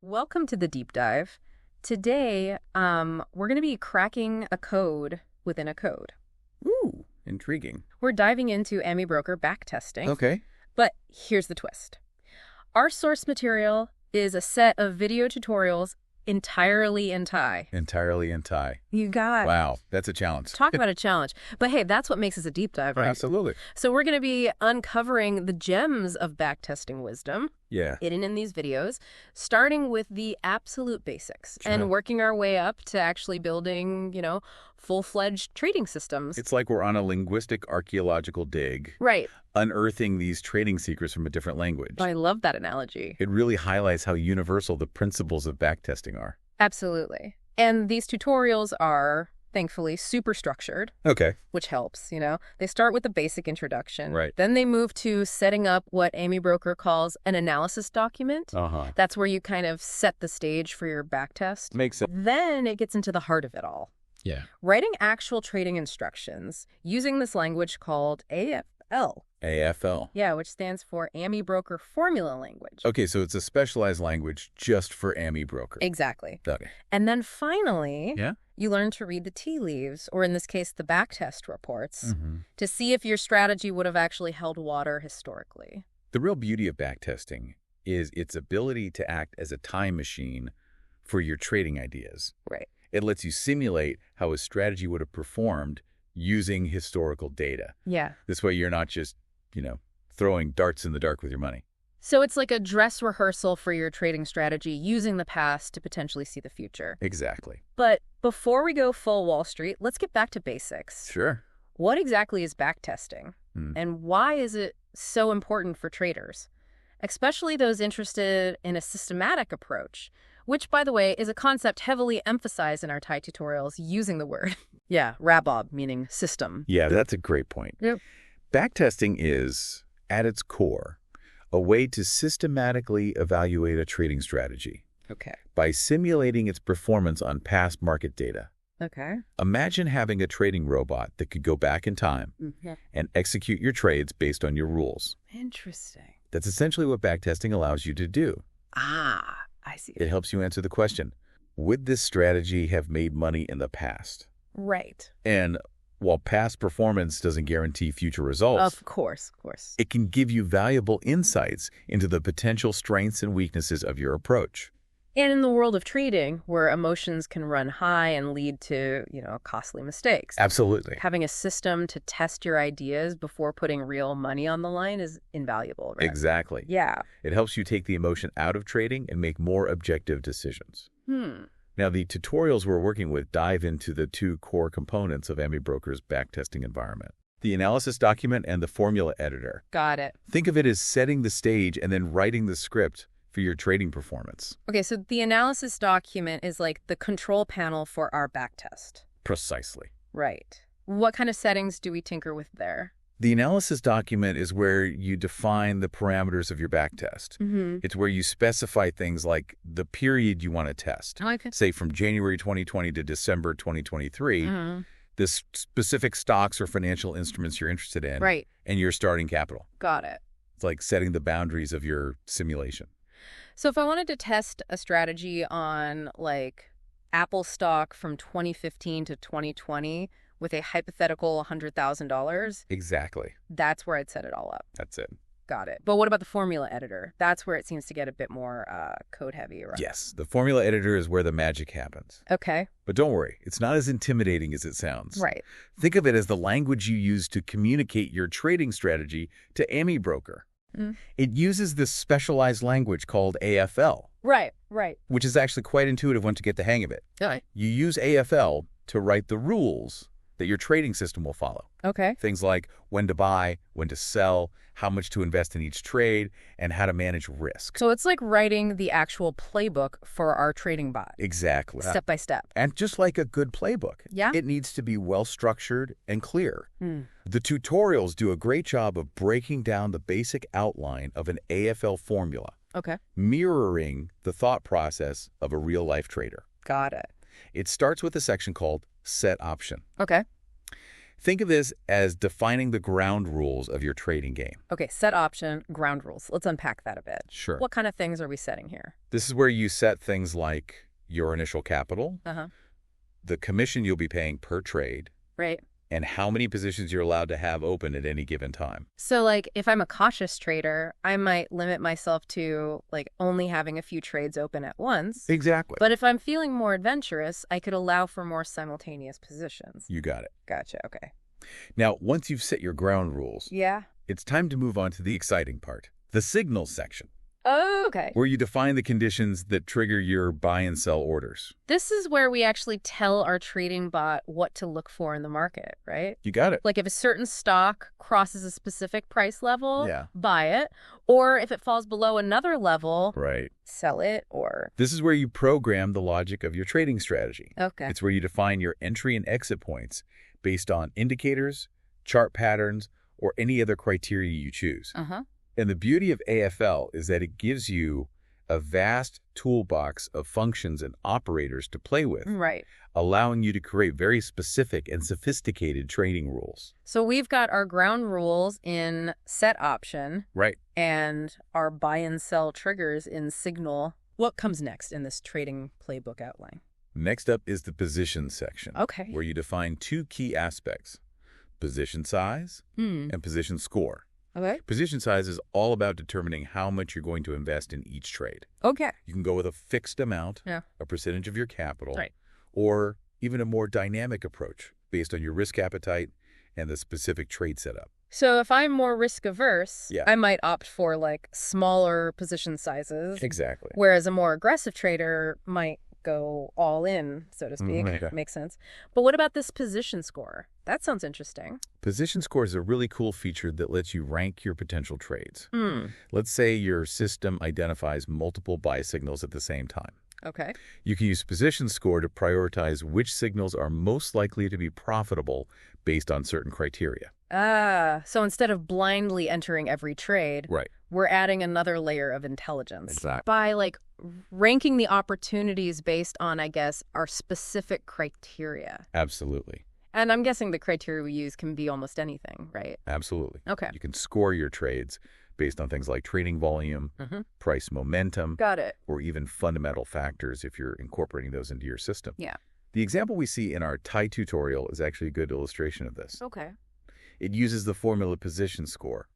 Welcome to the deep dive. Today, we're going to be cracking a code within a code. Ooh, intriguing. We're diving into AmiBroker backtesting. Okay. But here's the twist. Our source material is a set of video tutorials entirely in Thai. Entirely in Thai. You got Wow, that's a challenge. Talk about a challenge. But hey, that's what makes us a deep dive, right? Absolutely. So we're going to be uncovering the gems of backtesting wisdom hidden in these videos, starting with the absolute basics and working our way up to actually building, full-fledged trading systems. It's like we're on a linguistic archaeological dig. Right. Unearthing these trading secrets from a different language. I love that analogy. It really highlights how universal the principles of backtesting are. Absolutely. And these tutorials are, thankfully, super structured. Okay. Which helps, They start with the basic introduction. Right. Then they move to setting up what AmiBroker calls an analysis document. That's where you kind of set the stage for your backtest. Makes sense. Then it gets into the heart of it all. Yeah. Writing actual trading instructions using this language called AFL. AFL. Yeah, which stands for AmiBroker Formula Language. Okay, so it's a specialized language just for AmiBroker. Exactly. Okay. And then finally, you learn to read the tea leaves, or in this case, the backtest reports, to see if your strategy would have actually held water historically. The real beauty of backtesting is its ability to act as a time machine for your trading ideas. Right. It lets you simulate how a strategy would have performed using historical data. Yeah. This way you're not just, throwing darts in the dark with your money. So it's like a dress rehearsal for your trading strategy using the past to potentially see the future. Exactly. But before we go full Wall Street, let's get back to basics. Sure. What exactly is backtesting? And why is it so important for traders? Especially those interested in a systematic approach, which, by the way, is a concept heavily emphasized in our Thai tutorials using the word. Rabob, meaning system. Yeah, that's a great point. Yep. Backtesting is, at its core, a way to systematically evaluate a trading strategy. Okay. By simulating its performance on past market data. Okay. Imagine having a trading robot that could go back in time and execute your trades based on your rules. Interesting. That's essentially what backtesting allows you to do. I see. It helps you answer the question, would this strategy have made money in the past? Right. And while past performance doesn't guarantee future results, of course, it can give you valuable insights into the potential strengths and weaknesses of your approach. And in the world of trading, where emotions can run high and lead to, costly mistakes. Absolutely. Having a system to test your ideas before putting real money on the line is invaluable, right? Exactly. Yeah. It helps you take the emotion out of trading and make more objective decisions. Now, the tutorials we're working with dive into the two core components of AmiBroker's backtesting environment. The analysis document and the formula editor. Got it. Think of it as setting the stage and then writing the script for your trading performance. Okay, so the analysis document is like the control panel for our backtest. Precisely. Right. What kind of settings do we tinker with there? The analysis document is where you define the parameters of your backtest. It's where you specify things like the period you want to test. Say from January 2020 to December 2023, the specific stocks or financial instruments you're interested in, and your starting capital. Got it. It's like setting the boundaries of your simulation. So if I wanted to test a strategy on, Apple stock from 2015 to 2020 with a hypothetical $100,000. Exactly. That's where I'd set it all up. That's it. Got it. But what about the formula editor? That's where it seems to get a bit more code heavy, right? Yes. The formula editor is where the magic happens. Okay. But don't worry. It's not as intimidating as it sounds. Right. Think of it as the language you use to communicate your trading strategy to AmiBroker. It uses this specialized language called AFL. Right. Which is actually quite intuitive once you get the hang of it. Okay. You use AFL to write the rules that your trading system will follow. Okay. Things like when to buy, when to sell, how much to invest in each trade, and how to manage risk. So it's like writing the actual playbook for our trading bot. Exactly. Step by step. And just like a good playbook, Yeah. It needs to be well-structured and clear. The tutorials do a great job of breaking down the basic outline of an AFL formula, Okay. mirroring the thought process of a real-life trader. Got it. It starts with a section called Set Option. Okay. Think of this as defining the ground rules of your trading game. Okay, set option, ground rules. Let's unpack that a bit. Sure. What kind of things are we setting here? This is where you set things like your initial capital, the commission you'll be paying per trade, right, and how many positions you're allowed to have open at any given time. So, like, if I'm a cautious trader, I might limit myself to, like, only having a few trades open at once. Exactly. But if I'm feeling more adventurous, I could allow for more simultaneous positions. You got it. Gotcha, okay. Now, once you've set your ground rules, Yeah. it's time to move on to the exciting part, the signals section. Oh, okay. Where you define the conditions that trigger your buy and sell orders. This is where we actually tell our trading bot what to look for in the market, right? You got it. Like if a certain stock crosses a specific price level, Yeah. buy it. Or if it falls below another level, Right. sell it or... This is where you program the logic of your trading strategy. Okay. It's where you define your entry and exit points based on indicators, chart patterns, or any other criteria you choose. And the beauty of AFL is that it gives you a vast toolbox of functions and operators to play with, Right. allowing you to create very specific and sophisticated trading rules. So we've got our ground rules in set option. Right. And our buy and sell triggers in signal. What comes next in this trading playbook outline? Next up is the position section, Okay. where you define two key aspects, position size and position score. Okay. Position size is all about determining how much you're going to invest in each trade. Okay. You can go with a fixed amount, Yeah. a percentage of your capital, Right. or even a more dynamic approach based on your risk appetite and the specific trade setup. So if I'm more risk averse, Yeah. I might opt for like smaller position sizes. Exactly. Whereas a more aggressive trader might go all in, so to speak. Okay. Makes sense. But what about this position score? That sounds interesting. Position score is a really cool feature that lets you rank your potential trades. Let's say your system identifies multiple buy signals at the same time. Okay. You can use position score to prioritize which signals are most likely to be profitable based on certain criteria. So instead of blindly entering every trade, Right. we're adding another layer of intelligence. Exactly. By like ranking the opportunities based on, I guess, our specific criteria. Absolutely. And I'm guessing the criteria we use can be almost anything, right? Absolutely. Okay. You can score your trades based on things like trading volume, price momentum, Got it. or even fundamental factors if you're incorporating those into your system. Yeah. The example we see in our Thai tutorial is actually a good illustration of this. Okay. It uses the formula position score,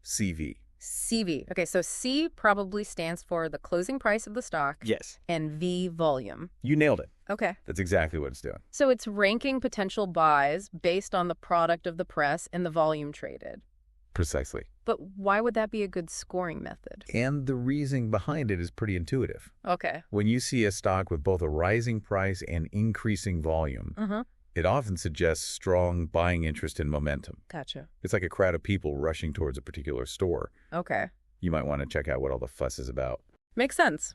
CV. CV. Okay, so C probably stands for the closing price of the stock. Yes. And V, volume. You nailed it. Okay. That's exactly what it's doing. So it's ranking potential buys based on the product of the press and the volume traded. Precisely. But why would that be a good scoring method? And the reasoning behind it is pretty intuitive. Okay. When you see a stock with both a rising price and increasing volume, it often suggests strong buying interest and momentum. Gotcha. It's like a crowd of people rushing towards a particular store. Okay. You might want to check out what all the fuss is about. Makes sense.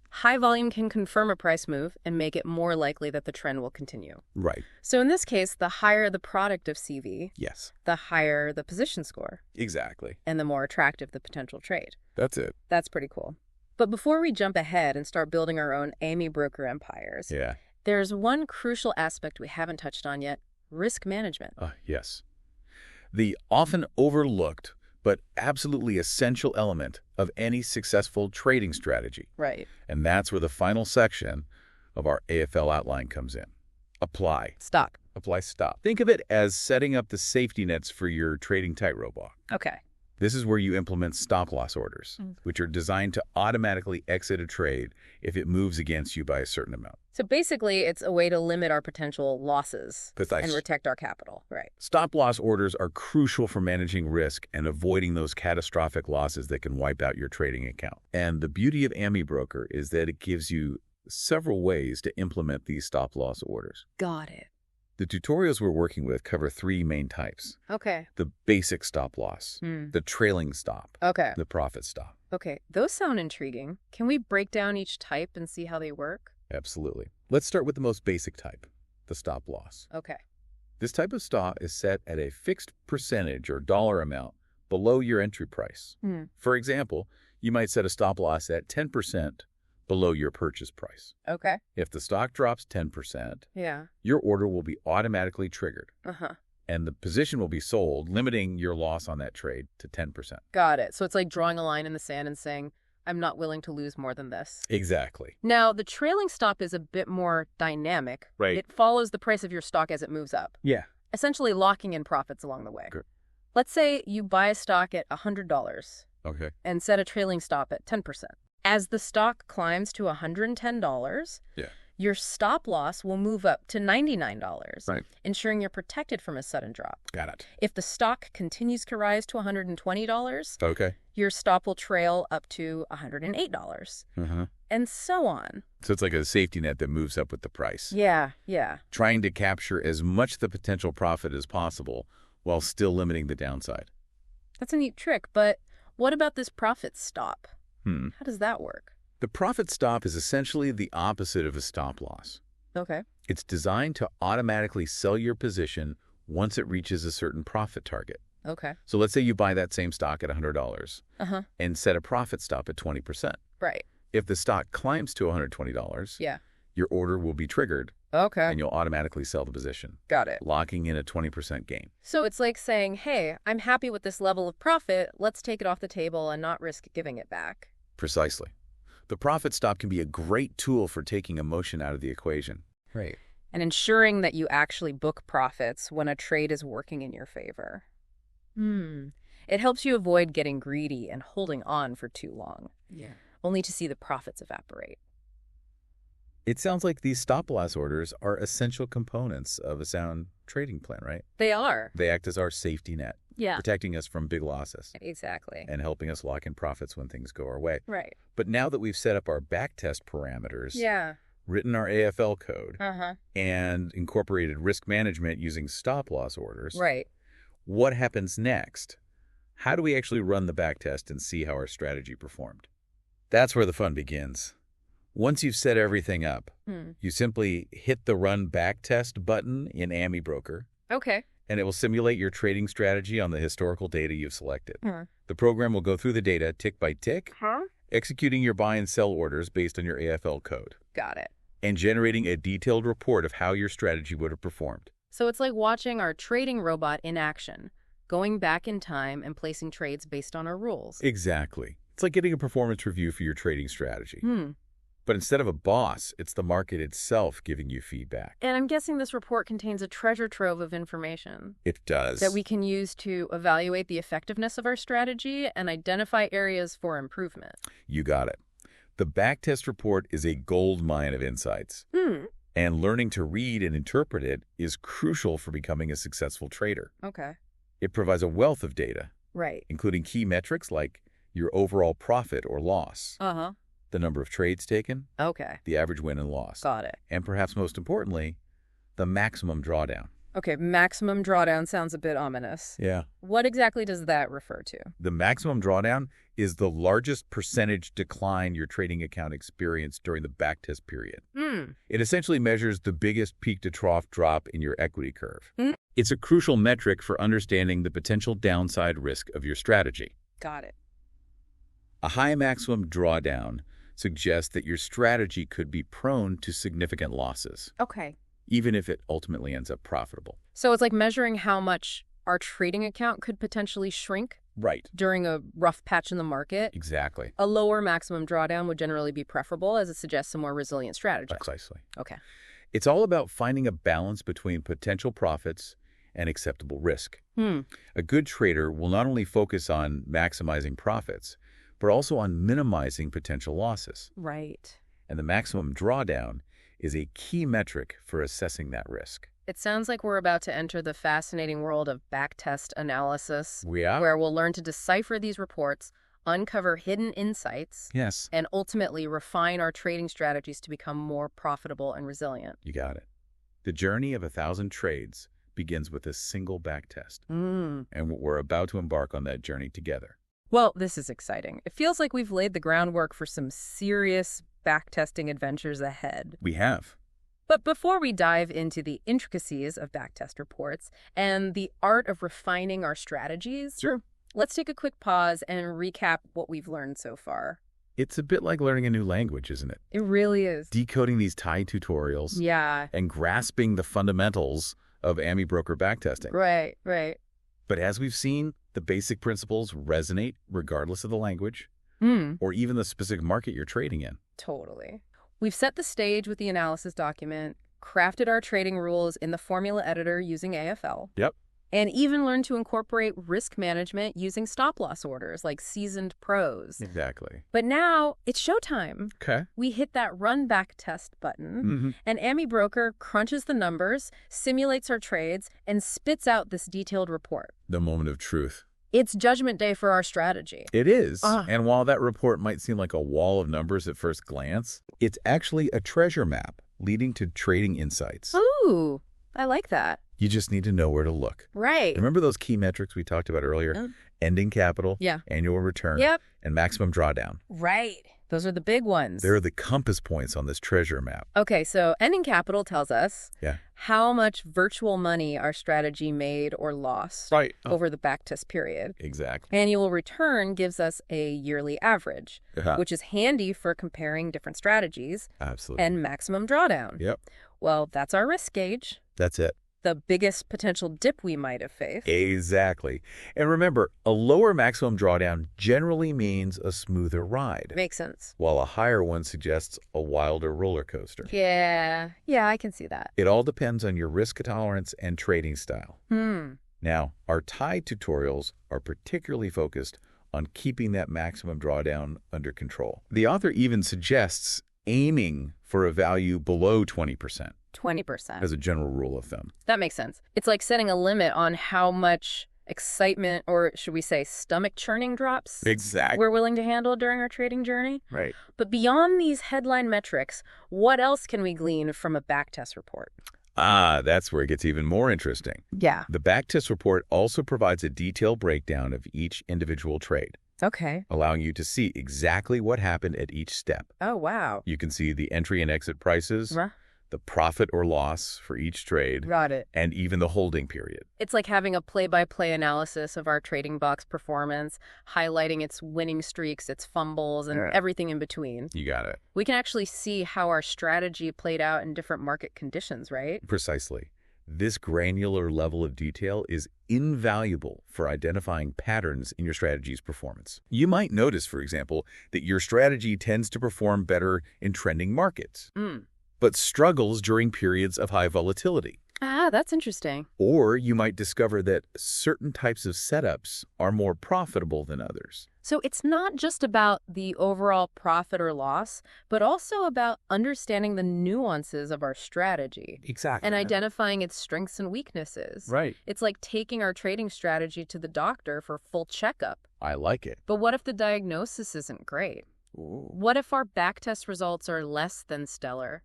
High volume can confirm a price move and make it more likely that the trend will continue. Right. So in this case, the higher the product of CV, Yes. the higher the position score, Exactly. and the more attractive the potential trade. That's it. That's pretty cool. But before we jump ahead and start building our own AmiBroker empires, Yeah. there's one crucial aspect we haven't touched on yet, risk management. Yes. The often overlooked but absolutely essential element of any successful trading strategy. Right. And that's where the final section of our AFL outline comes in. Apply. Stop. Apply stop. Think of it as setting up the safety nets for your trading tightrope walk. Okay. This is where you implement stop-loss orders, which are designed to automatically exit a trade if it moves against you by a certain amount. So basically, it's a way to limit our potential losses Precise. and protect our capital. Right. Stop-loss orders are crucial for managing risk and avoiding those catastrophic losses that can wipe out your trading account. And the beauty of AmiBroker is that it gives you several ways to implement these stop-loss orders. Got it. The tutorials we're working with cover three main types. Okay. The basic stop-loss, the trailing stop, Okay. the profit stop. Okay. Those sound intriguing. Can we break down each type and see how they work? Absolutely. Let's start with the most basic type, the stop-loss. Okay. This type of stop is set at a fixed percentage or dollar amount below your entry price. For example, you might set a stop-loss at 10% below your purchase price. Okay. If the stock drops 10%, Yeah. your order will be automatically triggered. and the position will be sold, limiting your loss on that trade to 10%. Got it. So it's like drawing a line in the sand and saying, I'm not willing to lose more than this. Exactly. Now, the trailing stop is a bit more dynamic. Right. It follows the price of your stock as it moves up. Yeah. Essentially locking in profits along the way. Good. Let's say you buy a stock at $100 Okay. and set a trailing stop at 10%. As the stock climbs to $110, your stop loss will move up to $99, Right. ensuring you're protected from a sudden drop. Got it. If the stock continues to rise to $120, Okay. your stop will trail up to $108, and so on. So it's like a safety net that moves up with the price. Yeah. Trying to capture as much of the potential profit as possible while still limiting the downside. That's a neat trick, but what about this profit stop? How does that work? The profit stop is essentially the opposite of a stop loss. Okay. It's designed to automatically sell your position once it reaches a certain profit target. Okay. So let's say you buy that same stock at $100 and set a profit stop at 20%. Right. If the stock climbs to $120, your order will be triggered and you'll automatically sell the position. Got it. Locking in a 20% gain. So it's like saying, hey, I'm happy with this level of profit. Let's take it off the table and not risk giving it back. Precisely. The profit stop can be a great tool for taking emotion out of the equation. Right. And ensuring that you actually book profits when a trade is working in your favor. It helps you avoid getting greedy and holding on for too long, only to see the profits evaporate. It sounds like these stop-loss orders are essential components of a sound trading plan, right? They are. They act as our safety net, protecting us from big losses. Exactly. And helping us lock in profits when things go our way. Right. But now that we've set up our backtest parameters, written our AFL code, and incorporated risk management using stop-loss orders, what happens next? How do we actually run the backtest and see how our strategy performed? That's where the fun begins. Once you've set everything up, you simply hit the Run Backtest button in AmiBroker. Okay. And it will simulate your trading strategy on the historical data you've selected. The program will go through the data tick by tick, executing your buy and sell orders based on your AFL code. Got it. And generating a detailed report of how your strategy would have performed. So it's like watching our trading robot in action, going back in time and placing trades based on our rules. Exactly. It's like getting a performance review for your trading strategy. But instead of a boss, it's the market itself giving you feedback. And I'm guessing this report contains a treasure trove of information. It does. That we can use to evaluate the effectiveness of our strategy and identify areas for improvement. You got it. The backtest report is a gold mine of insights. And learning to read and interpret it is crucial for becoming a successful trader. Okay. It provides a wealth of data. Right. Including key metrics like your overall profit or loss. The number of trades taken, the average win and loss. Got it. And perhaps most importantly, the maximum drawdown. Okay, maximum drawdown sounds a bit ominous. Yeah. What exactly does that refer to? The maximum drawdown is the largest percentage decline your trading account experienced during the backtest period. It essentially measures the biggest peak-to-trough drop in your equity curve. It's a crucial metric for understanding the potential downside risk of your strategy. Got it. A high maximum drawdown suggests that your strategy could be prone to significant losses. Okay. Even if it ultimately ends up profitable. So it's like measuring how much our trading account could potentially shrink? Right. During a rough patch in the market? Exactly. A lower maximum drawdown would generally be preferable, as it suggests a more resilient strategy. Precisely. Okay. It's all about finding a balance between potential profits and acceptable risk. A good trader will not only focus on maximizing profits, but also on minimizing potential losses. Right. And the maximum drawdown is a key metric for assessing that risk. It sounds like we're about to enter the fascinating world of backtest analysis. We are? Where we'll learn to decipher these reports, uncover hidden insights, and ultimately refine our trading strategies to become more profitable and resilient. You got it. The journey of 1,000 trades begins with a single backtest. And we're about to embark on that journey together. Well, this is exciting. It feels like we've laid the groundwork for some serious backtesting adventures ahead. We have. But before we dive into the intricacies of backtest reports and the art of refining our strategies, let's take a quick pause and recap what we've learned so far. It's a bit like learning a new language, isn't it? It really is. Decoding these Thai tutorials. Yeah. And grasping the fundamentals of AmiBroker backtesting. Right, right. But as we've seen, the basic principles resonate regardless of the language or even the specific market you're trading in. Totally. We've set the stage with the analysis document, crafted our trading rules in the formula editor using AFL. Yep. And even learned to incorporate risk management using stop-loss orders like seasoned pros. Exactly. But now it's showtime. Okay. We hit that run back test button, and AmiBroker crunches the numbers, simulates our trades, and spits out this detailed report. The moment of truth. It's judgment day for our strategy. It is. And while that report might seem like a wall of numbers at first glance, it's actually a treasure map leading to trading insights. Ooh, I like that. You just need to know where to look. Right. Remember those key metrics we talked about earlier? Ending capital, annual return, and maximum drawdown. Right. Those are the big ones. They're the compass points on this treasure map. Okay, so ending capital tells us how much virtual money our strategy made or lost over the backtest period. Exactly. Annual return gives us a yearly average, which is handy for comparing different strategies. Absolutely. And maximum drawdown. Yep. Well, that's our risk gauge. That's it. The biggest potential dip we might have faced. Exactly. And remember, a lower maximum drawdown generally means a smoother ride. Makes sense. While a higher one suggests a wilder roller coaster. Yeah, I can see that. It all depends on your risk tolerance and trading style. Now, our Thai tutorials are particularly focused on keeping that maximum drawdown under control. The author even suggests aiming for a value below 20%. 20%. As a general rule of thumb. That makes sense. It's like setting a limit on how much excitement, or should we say stomach churning drops we're willing to handle during our trading journey. Right. But beyond these headline metrics, what else can we glean from a backtest report? That's where it gets even more interesting. Yeah. The backtest report also provides a detailed breakdown of each individual trade. Okay. Allowing you to see exactly what happened at each step. Oh, wow. You can see the entry and exit prices, the profit or loss for each trade, Got it. and even the holding period. It's like having a play-by-play analysis of our trading box performance, highlighting its winning streaks, its fumbles, and everything in between. You got it. We can actually see how our strategy played out in different market conditions, right? Precisely. This granular level of detail is invaluable for identifying patterns in your strategy's performance. You might notice, for example, that your strategy tends to perform better in trending markets, but struggles during periods of high volatility. That's interesting. Or you might discover that certain types of setups are more profitable than others. So it's not just about the overall profit or loss, but also about understanding the nuances of our strategy. Exactly. And identifying its strengths and weaknesses. Right. It's like taking our trading strategy to the doctor for full checkup. I like it. But what if the diagnosis isn't great? Ooh. What if our backtest results are less than stellar?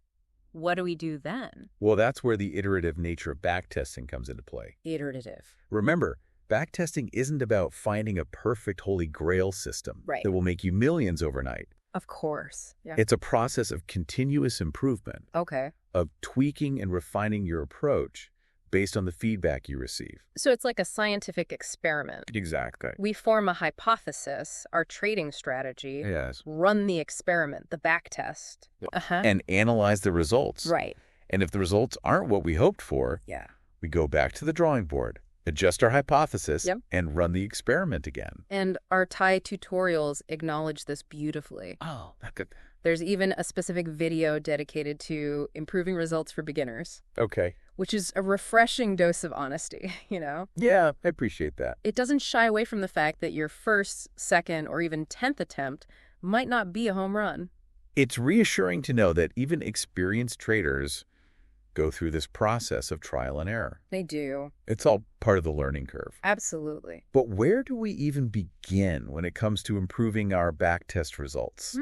What do we do then? Well, that's where the iterative nature of backtesting comes into play. Iterative. Remember, backtesting isn't about finding a perfect holy grail system Right. that will make you millions overnight. Of course. Yeah. It's a process of continuous improvement, Okay. of tweaking and refining your approach based on the feedback you receive. So it's like a scientific experiment. Exactly. We form a hypothesis, our trading strategy, Yes. run the experiment, the backtest. And analyze the results. Right. And if the results aren't what we hoped for, we go back to the drawing board, adjust our hypothesis, and run the experiment again. And our Thai tutorials acknowledge this beautifully. Oh, that could... There's even a specific video dedicated to improving results for beginners. Okay. Which is a refreshing dose of honesty, you know? Yeah, I appreciate that. It doesn't shy away from the fact that your first, second, or even 10th attempt might not be a home run. It's reassuring to know that even experienced traders go through this process of trial and error. They do. It's all part of the learning curve. Absolutely. But where do we even begin when it comes to improving our backtest results?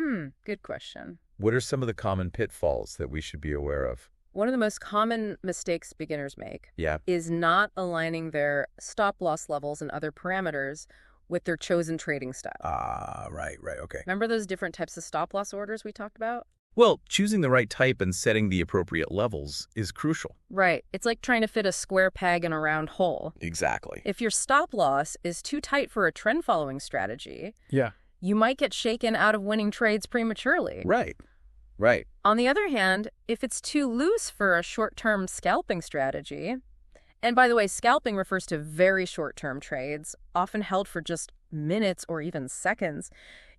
Good question. What are some of the common pitfalls that we should be aware of? One of the most common mistakes beginners make is not aligning their stop-loss levels and other parameters with their chosen trading style. Right, okay. Remember those different types of stop-loss orders we talked about? Well, choosing the right type and setting the appropriate levels is crucial. Right. It's like trying to fit a square peg in a round hole. Exactly. If your stop-loss is too tight for a trend-following strategy, you might get shaken out of winning trades prematurely. Right. On the other hand, if it's too loose for a short-term scalping strategy, And by the way, scalping refers to very short-term trades, often held for just minutes or even seconds.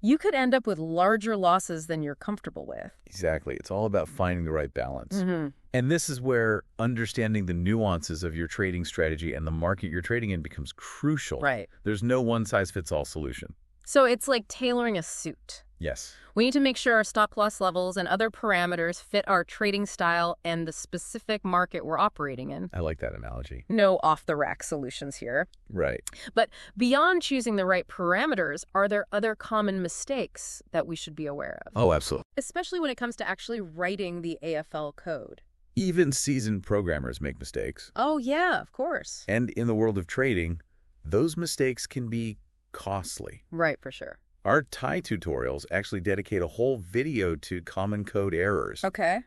You could end up with larger losses than you're comfortable with. Exactly. It's all about finding the right balance. Mm-hmm. And this is where understanding the nuances of your trading strategy and the market you're trading in becomes crucial. Right. There's no one-size-fits-all solution. So it's like tailoring a suit. Yes. We need to make sure our stop-loss levels and other parameters fit our trading style and the specific market we're operating in. I like that analogy. No off-the-rack solutions here. Right. But beyond choosing the right parameters, are there other common mistakes that we should be aware of? Oh, absolutely. Especially when it comes to actually writing the AFL code. Even seasoned programmers make mistakes. Oh, yeah, of course. And in the world of trading, those mistakes can be costly. Right, for sure. Our Thai tutorials actually dedicate a whole video to common code errors. Okay.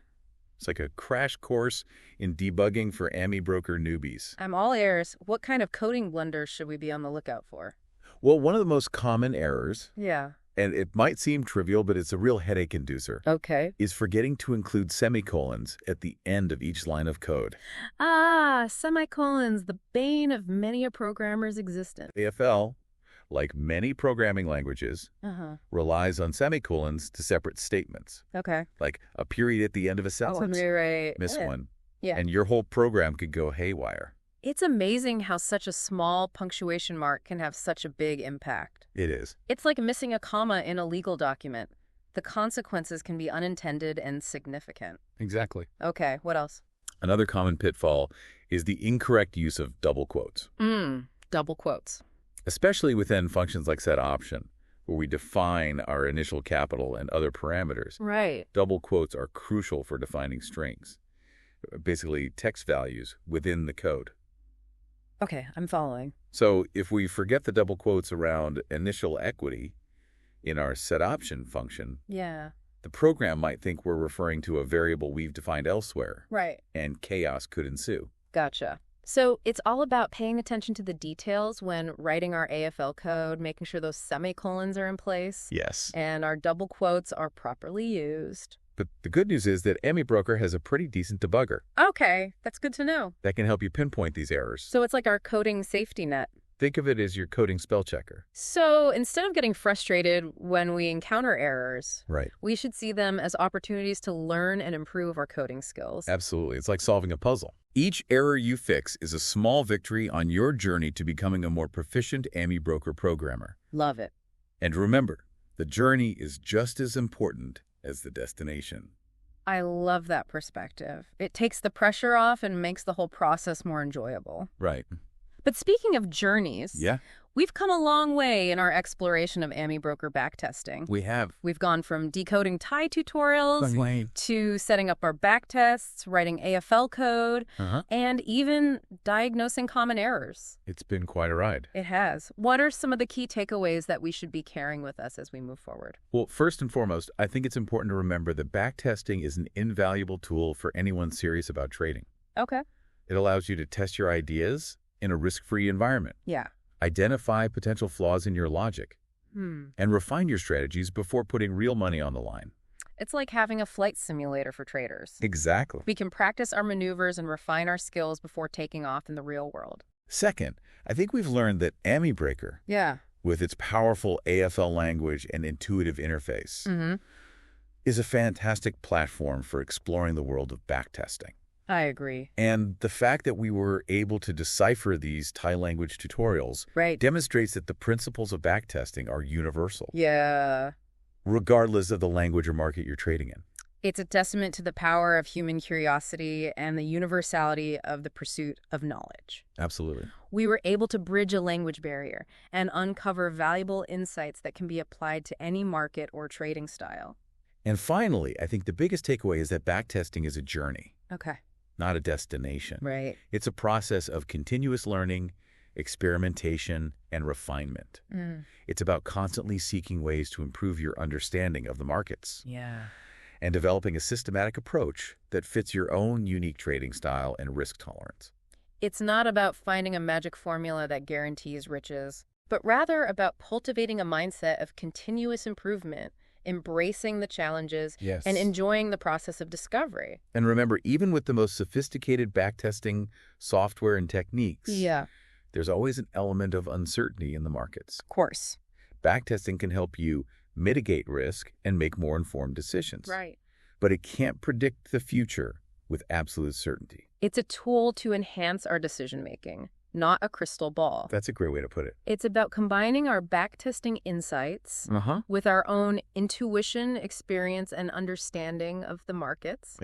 It's like a crash course in debugging for AmiBroker newbies. I'm all ears. What kind of coding blunders should we be on the lookout for? Well, one of the most common errors, Yeah. and it might seem trivial, but it's a real headache inducer, Okay. is forgetting to include semicolons at the end of each line of code. Ah, semicolons, the bane of many a programmer's existence. AFL, like many programming languages, Uh-huh. relies on semicolons to separate statements, Okay. like a period at the end of a sentence. Right. Miss one, Yeah. and your whole program could go haywire. It's amazing how such a small punctuation mark can have such a big impact. It is. It's like missing a comma in a legal document. The consequences can be unintended and significant. Exactly. Okay, what else? Another common pitfall is the incorrect use of double quotes, Double quotes. especially within functions like setOption, where we define our initial capital and other parameters. Right. Double quotes are crucial for defining strings, basically text values within the code. Okay, I'm following. So if we forget the double quotes around initial equity in our setOption function, Yeah. the program might think we're referring to a variable we've defined elsewhere, Right. and chaos could ensue. Gotcha. So it's all about paying attention to the details when writing our AFL code, making sure those semicolons are in place. Yes. And our double quotes are properly used. But the good news is that AmiBroker has a pretty decent debugger Okay, that's good to know. that can help you pinpoint these errors. So it's like our coding safety net. Think of it as your coding spell checker. So instead of getting frustrated when we encounter errors, Right. we should see them as opportunities to learn and improve our coding skills. Absolutely. It's like solving a puzzle. Each error you fix is a small victory on your journey to becoming a more proficient AmiBroker programmer. Love it. And remember, the journey is just as important as the destination. I love that perspective. It takes the pressure off and makes the whole process more enjoyable. Right. But speaking of journeys, Yeah, we've come a long way in our exploration of AmiBroker backtesting. we have. We've gone from decoding Thai tutorials to setting up our backtests, writing AFL code, and even diagnosing common errors. It's been quite a ride. It has. What are some of the key takeaways that we should be carrying with us as we move forward? Well, first and foremost, I think it's important to remember that backtesting is an invaluable tool for anyone serious about trading. Okay. It allows you to test your ideas in a risk-free environment, Yeah. identify potential flaws in your logic, and refine your strategies before putting real money on the line. It's like having a flight simulator for traders. Exactly. We can practice our maneuvers and refine our skills before taking off in the real world. Second, I think we've learned that AmiBroker, Yeah. with its powerful AFL language and intuitive interface, is a fantastic platform for exploring the world of backtesting. I agree. And the fact that we were able to decipher these Thai language tutorials Right. demonstrates that the principles of backtesting are universal, Yeah. regardless of the language or market you're trading in. It's a testament to the power of human curiosity and the universality of the pursuit of knowledge. Absolutely. We were able to bridge a language barrier and uncover valuable insights that can be applied to any market or trading style. And finally, I think the biggest takeaway is that backtesting is a journey, Okay. not a destination. Right. It's a process of continuous learning, experimentation, and refinement. It's about constantly seeking ways to improve your understanding of the markets Yeah. and developing a systematic approach that fits your own unique trading style and risk tolerance. It's not about finding a magic formula that guarantees riches, but rather about cultivating a mindset of continuous improvement, embracing the challenges, Yes. and enjoying the process of discovery. And remember, even with the most sophisticated backtesting software and techniques, there's always an element of uncertainty in the markets. Of course. Backtesting can help you mitigate risk and make more informed decisions. Right. But it can't predict the future with absolute certainty. It's a tool to enhance our decision-making, not a crystal ball. That's a great way to put it. It's about combining our backtesting insights with our own intuition, experience, and understanding of the markets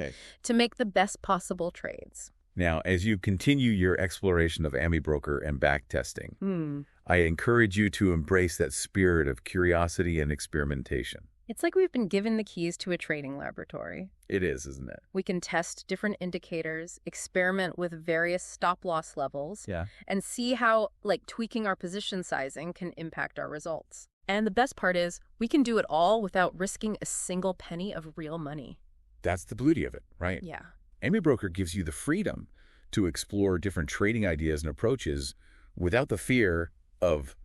to make the best possible trades. Now, as you continue your exploration of AmiBroker and backtesting, I encourage you to embrace that spirit of curiosity and experimentation. It's like we've been given the keys to a trading laboratory. It is, isn't it? We can test different indicators, experiment with various stop-loss levels, and see how, tweaking our position sizing can impact our results. And the best part is, we can do it all without risking a single penny of real money. That's the beauty of it, right? Yeah. AmiBroker gives you the freedom to explore different trading ideas and approaches without the fear of,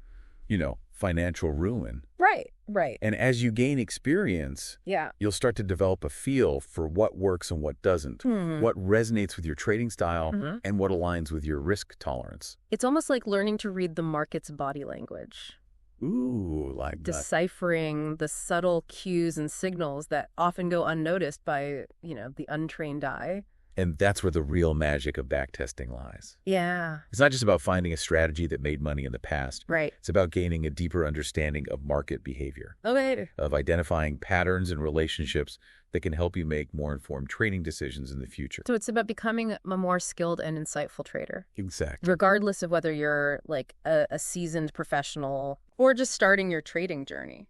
financial ruin. Right. And as you gain experience, you'll start to develop a feel for what works and what doesn't, what resonates with your trading style, and what aligns with your risk tolerance. It's almost like learning to read the market's body language. Ooh, like that. Deciphering the subtle cues and signals that often go unnoticed by, the untrained eye. And that's where the real magic of backtesting lies. Yeah. It's not just about finding a strategy that made money in the past. Right. It's about gaining a deeper understanding of market behavior. Okay. Of identifying patterns and relationships that can help you make more informed trading decisions in the future. So it's about becoming a more skilled and insightful trader. Exactly. Regardless of whether you're a seasoned professional or just starting your trading journey.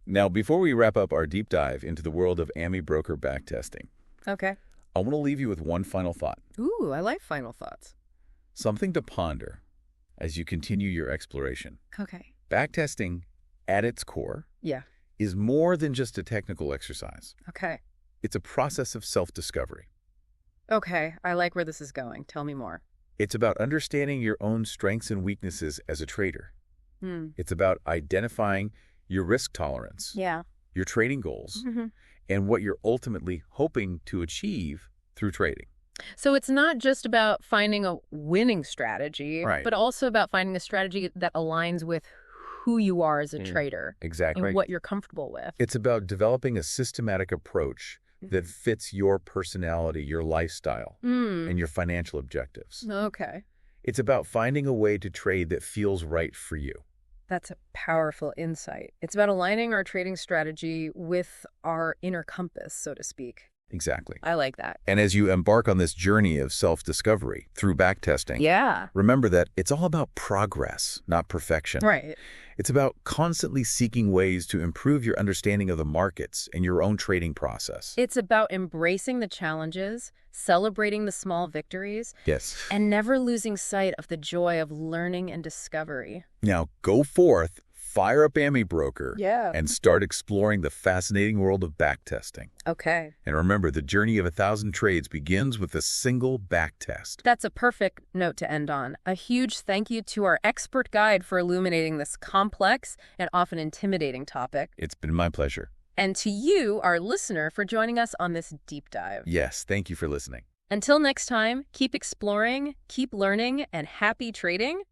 Now, before we wrap up our deep dive into the world of AmiBroker backtesting, I want to leave you with one final thought. Ooh, I like final thoughts. Something to ponder as you continue your exploration. Okay. Backtesting, at its core, is more than just a technical exercise. Okay. It's a process of self-discovery. Okay, I like where this is going. Tell me more. It's about understanding your own strengths and weaknesses as a trader. It's about identifying your risk tolerance, your trading goals, and what you're ultimately hoping to achieve through trading. So it's not just about finding a winning strategy, Right. but also about finding a strategy that aligns with who you are as a trader. Exactly. And what you're comfortable with. It's about developing a systematic approach that fits your personality, your lifestyle, and your financial objectives. Okay. It's about finding a way to trade that feels right for you. That's a powerful insight. It's about aligning our trading strategy with our inner compass, so to speak. Exactly. I like that. And as you embark on this journey of self-discovery through backtesting, remember that it's all about progress, not perfection. Right. It's about constantly seeking ways to improve your understanding of the markets and your own trading process. It's about embracing the challenges, celebrating the small victories, and never losing sight of the joy of learning and discovery. Now go forth, fire up AmiBroker, and start exploring the fascinating world of backtesting. Okay. And remember, the journey of 1,000 trades begins with a single backtest. That's a perfect note to end on. A huge thank you to our expert guide for illuminating this complex and often intimidating topic. It's been my pleasure. And to you, our listener, for joining us on this deep dive. Yes, thank you for listening. Until next time, keep exploring, keep learning, and happy trading.